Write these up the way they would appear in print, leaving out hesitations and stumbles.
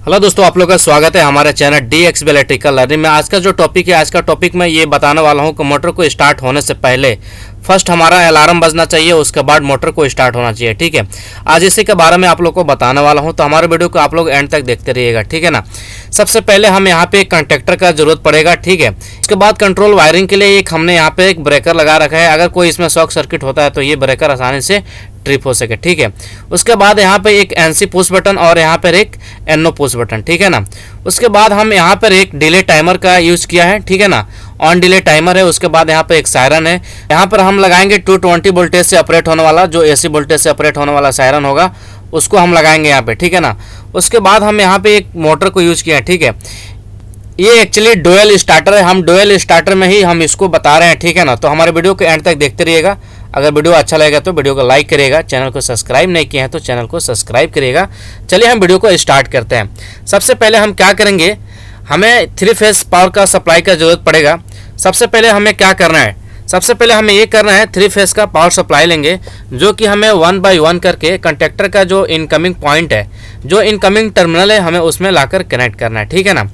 Hello दोस्तों, आप लोग का स्वागत है हमारे चैनल DXB इलेक्ट्रिकल लर्निंग में। आज का जो टॉपिक है, आज का टॉपिक मैं ये बताने वाला हूँ कि मोटर को स्टार्ट होने से पहले फर्स्ट हमारा अलार्म बजना चाहिए, उसके बाद मोटर को स्टार्ट होना चाहिए। ठीक है, आज इसी के बारे में आप लोग को बताने वाला हूँ, तो हमारे वीडियो को आप लोग एंड तक देखते रहिएगा। ठीक है ना। सबसे पहले हम यहाँ पे एक कंडक्टर का जरूरत पड़ेगा। ठीक है, इसके बाद कंट्रोल वायरिंग के लिए एक हमने यहाँ पे एक ब्रेकर लगा रखा है। अगर कोई इसमें शॉर्ट सर्किट होता है तो ये ब्रेकर आसानी से ट्रिप हो सके। ठीक है, उसके बाद यहाँ पे एक NC पुश बटन और यहाँ पर एक NO पुश बटन। ठीक है ना। उसके बाद हम यहाँ पर एक डिले टाइमर का यूज़ किया है। ठीक है ना, ऑन डिले टाइमर है। उसके बाद यहाँ पे एक सायरन है। यहाँ पर हम लगाएंगे 220 वोल्टेज से ऑपरेट होने वाला, जो AC वोल्टेज से ऑपरेट होने वाला सायरन होगा, उसको हम लगाएंगे यहाँ पे। ठीक है ना। उसके बाद हम यहाँ पे एक मोटर को यूज़ किया है। ठीक है, ये एक्चुअली डुअल स्टार्टर है। हम डुअल स्टार्टर में ही हम इसको बता रहे हैं। ठीक है ना। तो हमारे वीडियो को एंड तक देखते रहिएगा। अगर वीडियो अच्छा लगेगा तो वीडियो को लाइक करिएगा, चैनल को सब्सक्राइब नहीं किए हैं तो चैनल को सब्सक्राइब करिएगा। चलिए हम वीडियो को स्टार्ट करते हैं। सबसे पहले हम क्या करेंगे, हमें 3 फेज पावर का सप्लाई का ज़रूरत पड़ेगा। सबसे पहले हमें क्या करना है, सबसे पहले हमें ये करना है 3 फेज का पावर सप्लाई लेंगे, जो कि हमें 1 बाय 1 करके कंडक्टर का जो इनकमिंग पॉइंट है, जो इनकमिंग टर्मिनल है, हमें उसमें लाकर कनेक्ट करना है। ठीक है ना।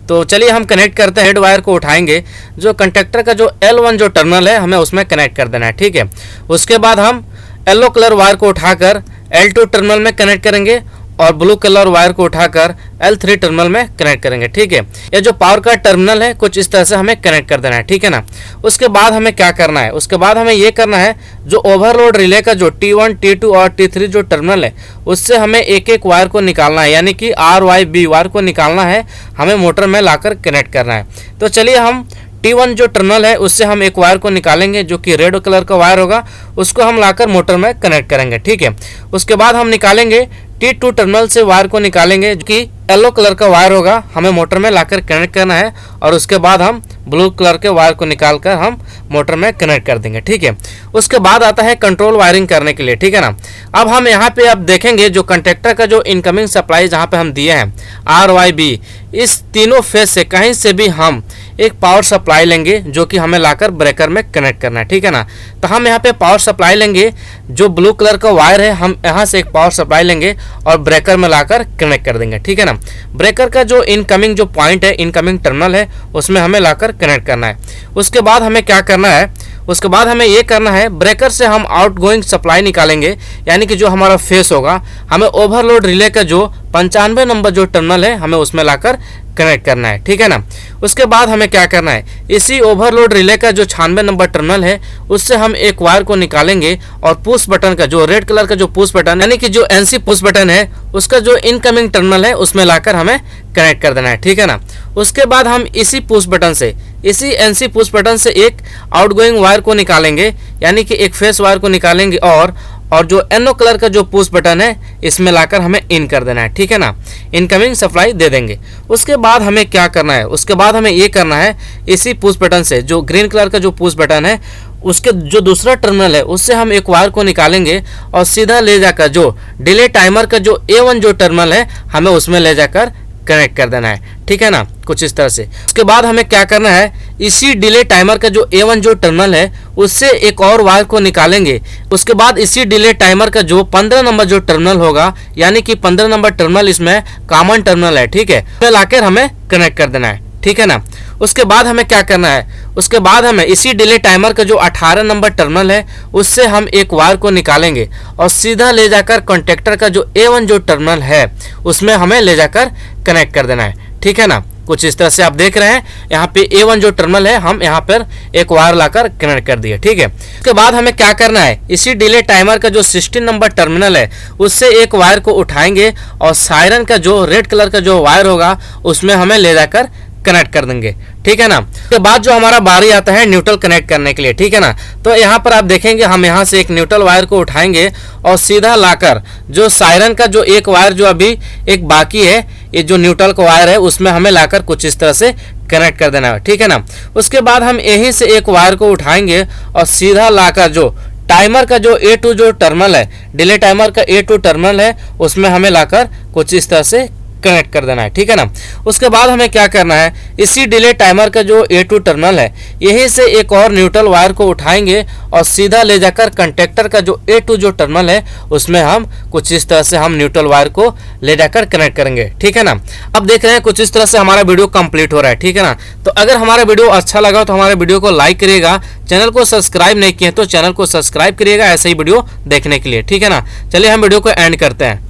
तो चलिए हम कनेक्ट करते हैं। हेड वायर को उठाएंगे, जो कंडक्टर का जो L1 जो टर्मिनल है, हमें उसमें कनेक्ट कर देना है। ठीक है, उसके बाद हम येलो कलर वायर को उठाकर L2 टर्मिनल में कनेक्ट करेंगे और ब्लू कलर वायर को उठाकर L3 टर्मिनल में कनेक्ट करेंगे। ठीक है, ये जो पावर का टर्मिनल है, कुछ इस तरह से हमें कनेक्ट कर देना है। ठीक है ना। उसके बाद हमें क्या करना है, उसके बाद हमें ये करना है, जो ओवरलोड रिले का जो T1, T2 और T3 जो टर्मिनल है, उससे हमें एक एक वायर को निकालना है, यानी कि RYB वायर को निकालना है, हमें मोटर में लाकर कनेक्ट करना है। तो चलिए हम T1 जो टर्मिनल है, उससे हम एक वायर को निकालेंगे, जो कि रेड कलर का वायर होगा, उसको हम लाकर मोटर में कनेक्ट करेंगे। ठीक है, उसके बाद हम निकालेंगे T2 टर्मिनल से वायर को निकालेंगे, जो कि येलो कलर का वायर होगा, हमें मोटर में लाकर कनेक्ट करना है, और उसके बाद हम ब्लू कलर के वायर को निकालकर हम मोटर में कनेक्ट कर देंगे। ठीक है, उसके बाद आता है कंट्रोल वायरिंग करने के लिए। ठीक है ना। अब हम यहाँ पे अब देखेंगे, जो कंडक्टर का जो इनकमिंग सप्लाई जहाँ पे हम दिए हैं RYB, इस तीनों फेज से कहीं से भी हम एक पावर सप्लाई लेंगे, जो कि हमें लाकर ब्रेकर में कनेक्ट करना है। ठीक है ना। तो हम यहाँ पे पावर सप्लाई लेंगे, जो ब्लू कलर का वायर है, हम यहाँ से एक पावर सप्लाई लेंगे और ब्रेकर में लाकर कनेक्ट कर देंगे। ठीक है ना। ब्रेकर का जो इनकमिंग जो पॉइंट है, इनकमिंग टर्मिनल है, उसमें हमें लाकर कनेक्ट करना है। उसके बाद हमें क्या करना है, उसके बाद हमें ये करना है, ब्रेकर से हम आउटगोइंग सप्लाई निकालेंगे, यानी कि जो हमारा फेस होगा, हमें ओवरलोड रिले का जो 95 नंबर जो टर्मिनल है, हमें उसमें लाकर कनेक्ट करना है। ठीक है ना। उसके बाद हमें क्या करना है, इसी ओवरलोड रिले का जो 96 नंबर टर्मिनल है, उससे हम एक वायर को निकालेंगे और पुश बटन का जो रेड कलर का जो पुश बटन, यानी कि जो NC पुश बटन है, उसका जो इनकमिंग टर्मिनल है, उसमें लाकर हमें कनेक्ट कर देना है। ठीक है ना। उसके बाद हम इसी पुश बटन से, इसी NC पुश बटन से एक आउटगोइंग वायर को निकालेंगे, यानी कि एक फेस वायर को निकालेंगे, और जो NO कलर का जो पुश बटन है, इसमें लाकर हमें इन कर देना है। ठीक है ना, इनकमिंग सप्लाई दे देंगे। उसके बाद हमें क्या करना है, उसके बाद हमें ये करना है, इसी पुश बटन से, जो ग्रीन कलर का जो पुश बटन है, उसके जो दूसरा टर्मिनल है, उससे हम एक वायर को निकालेंगे और सीधा ले जाकर जो डिले टाइमर का जो A1 जो टर्मिनल है, हमें उसमें ले जाकर कनेक्ट कर देना है। ठीक है ना, कुछ इस तरह से। उसके बाद हमें क्या करना है, इसी डिले टाइमर का जो A1 जो टर्मिनल है, उससे एक और वायर को निकालेंगे। उसके बाद इसी डिले टाइमर का जो 15 नंबर जो टर्मिनल होगा, यानी कि 15 नंबर टर्मिनल इसमें कॉमन टर्मिनल है। ठीक है, तो लाकर हमें कनेक्ट कर देना है। ठीक है ना। उसके बाद हमें क्या करना है, उसके बाद हमें इसी डिले टाइमर का जो 18 नंबर टर्मिनल है, उससे हम एक वायर को निकालेंगे और सीधा ले जाकर कंडक्टर का जो A1 जो टर्मिनल है, उसमें हमें ले जाकर कनेक्ट कर देना है। ठीक है ना। कुछ इस तरह से आप देख रहे हैं, यहाँ पे A1 जो टर्मिनल है, हम यहाँ पर एक वायर लाकर कनेक्ट कर दिए। ठीक है। उसके बाद हमें क्या करना है, इसी डिले टाइमर का जो 16 नंबर टर्मिनल है, उससे एक वायर को उठाएंगे और सायरन का जो रेड कलर का जो वायर होगा, उसमें हमें ले जाकर कनेक्ट कर देंगे। ठीक है ना। उसके बाद जो हमारा बारी आता है न्यूट्रल कनेक्ट करने के लिए। ठीक है ना। तो यहाँ पर आप देखेंगे, हम यहाँ से एक न्यूट्रल वायर को उठाएंगे और सीधा लाकर जो सायरन का जो एक वायर जो अभी एक बाकी है, ये जो न्यूट्रल का वायर है, उसमें हमें लाकर कुछ इस तरह से कनेक्ट कर देना है। ठीक है ना। उसके बाद हम यहीं से एक वायर को उठाएंगे और सीधा लाकर जो टाइमर का जो A2 जो टर्मिनल है, डिले टाइमर का A2 टर्मिनल है, उसमें हमें लाकर कुछ इस तरह से कनेक्ट कर देना है, ठीक है ना। उसके बाद हमें क्या करना है, इसी डिले टाइमर का जो A2 टर्मिनल है यहीं से एक और न्यूट्रल वायर को उठाएंगे और सीधा ले जाकर कंटेक्टर का जो A2 जो टर्मिनल है उसमें हम कुछ इस तरह से हम न्यूट्रल वायर को ले जाकर कनेक्ट करेंगे, ठीक है ना। अब देख रहे हैं कुछ इस तरह से हमारा वीडियो कंप्लीट हो रहा है, ठीक है ना। तो अगर हमारा वीडियो अच्छा लगा तो हमारे वीडियो को लाइक करिएगा, चैनल को सब्सक्राइब नहीं किए तो चैनल को सब्सक्राइब करिएगा ऐसे ही वीडियो देखने के लिए, ठीक है ना। चलिए हम वीडियो को एंड करते हैं।